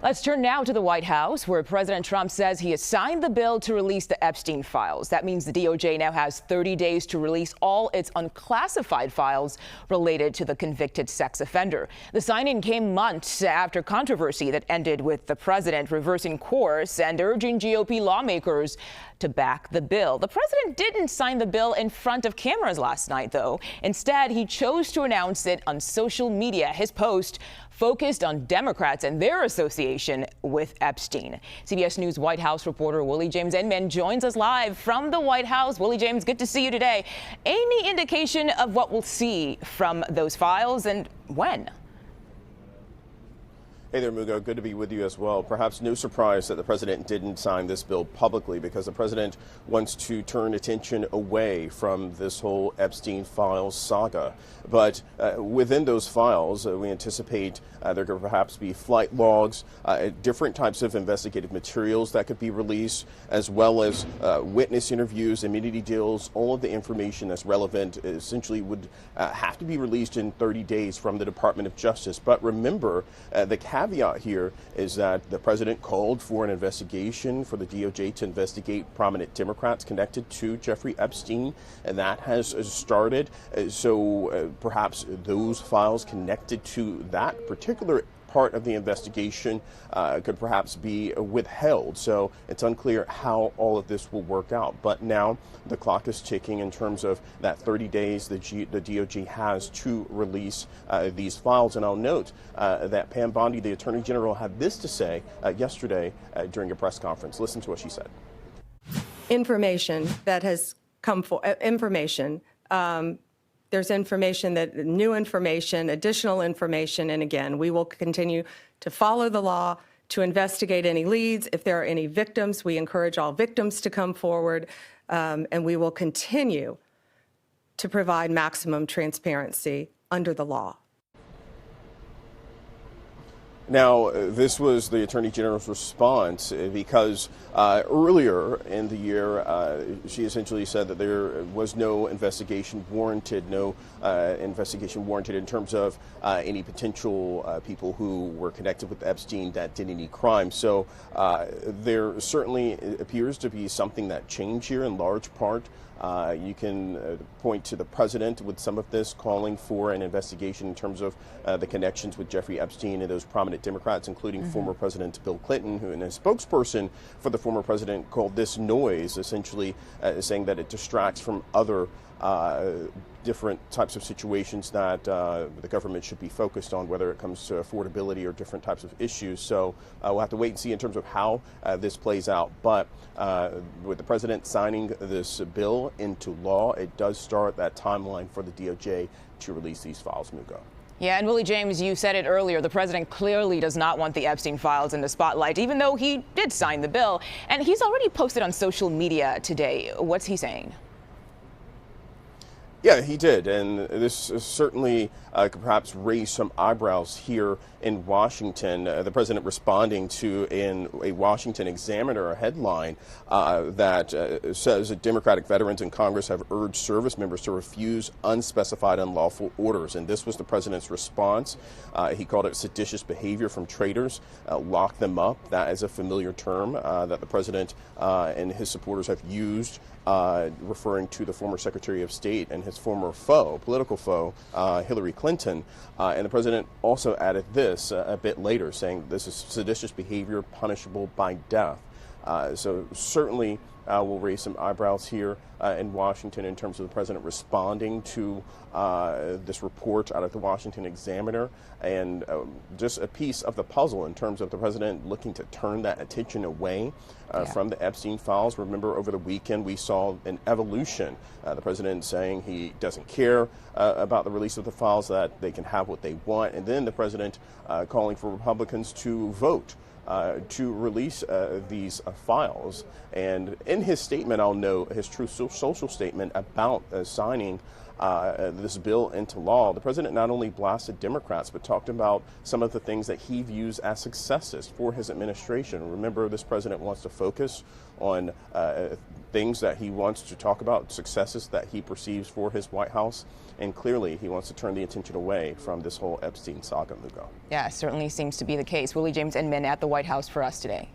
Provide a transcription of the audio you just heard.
Let's turn now to the White House, where President Trump says he has signed the bill to release the Epstein files. That means the DOJ now has 30 days to release all its unclassified files related to the convicted sex offender. The signing came months after controversy that ended with the president reversing course and urging GOP lawmakers to back the bill. The president didn't sign the bill in front of cameras last night, though. Instead, he chose to announce it on social media. His post focused on Democrats and their association with Epstein. CBS News White House reporter Willie James Inman joins us live from the White House. Willie James, good to see you today. Any indication of what we'll see from those files and when? Hey there, Mugo. Good to be with you as well. Perhaps no surprise that the president didn't sign this bill publicly because the president wants to turn attention away from this whole Epstein Files saga. But within those files, we anticipate there could perhaps be flight logs, different types of investigative materials that could be released, as well as witness interviews, immunity deals. All of the information that's relevant essentially would have to be released in 30 days from the Department of Justice. But remember, the caveat here is that the president called for an investigation for the DOJ to investigate prominent Democrats connected to Jeffrey Epstein, and that has started. So perhaps those files connected to that particular part of the investigation could perhaps be withheld. So it's unclear how all of this will work out. But now the clock is ticking in terms of that 30 days the DOJ has to release these files. And I'll note that Pam Bondi, the Attorney General, had this to say yesterday during a press conference. Listen to what she said. Information that has come for there's information new information, additional information, and again, we will continue to follow the law, to investigate any leads. If there are any victims, we encourage all victims to come forward, and we will continue to provide maximum transparency under the law. Now, this was the Attorney General's response because earlier in the year, she essentially said that there was no investigation warranted, in terms of any potential people who were connected with Epstein that did any crime. So there certainly appears to be something that changed here in large part. You can point to the president with some of this, calling for an investigation in terms of the connections with Jeffrey Epstein and those prominent Democrats, including former President Bill Clinton, who, and a spokesperson for the former president, called this noise, essentially saying that it distracts from other different types of situations that the government should be focused on, whether it comes to affordability or different types of issues. So we'll have to wait and see in terms of how this plays out. But with the president signing this bill into law, it does start that timeline for the DOJ to release these files, Mugo. Yeah, and Willie James, you said it earlier, the president clearly does not want the Epstein files in the spotlight, even though he did sign the bill. And he's already posted on social media today. What's he saying? Yeah, he did, and this certainly could perhaps raise some eyebrows here in Washington. The president responding to, in a Washington Examiner, a headline that says that Democratic veterans in Congress have urged service members to refuse unspecified unlawful orders, and this was the president's response. He called it seditious behavior from traitors, lock them up. That is a familiar term that the president and his supporters have used, referring to the former Secretary of State and his former foe, political foe, Hillary Clinton. And the president also added this a bit later, saying this is seditious behavior punishable by death. So certainly will raise some eyebrows here in Washington in terms of the president responding to this report out of the Washington Examiner, and just a piece of the puzzle in terms of the president looking to turn that attention away from the Epstein files. Remember, over the weekend we saw an evolution. The president saying he doesn't care about the release of the files, that they can have what they want, and then the president calling for Republicans to vote to release these files. And in his statement, I'll note his Truth Social statement about signing this bill into law, the president not only blasted Democrats, but talked about some of the things that he views as successes for his administration. Remember, this president wants to focus on things that he wants to talk about, successes that he perceives for his White House. And clearly, he wants to turn the attention away from this whole Epstein saga, Lugo. Yeah, certainly seems to be the case. Willie James Inman at the White House for us today.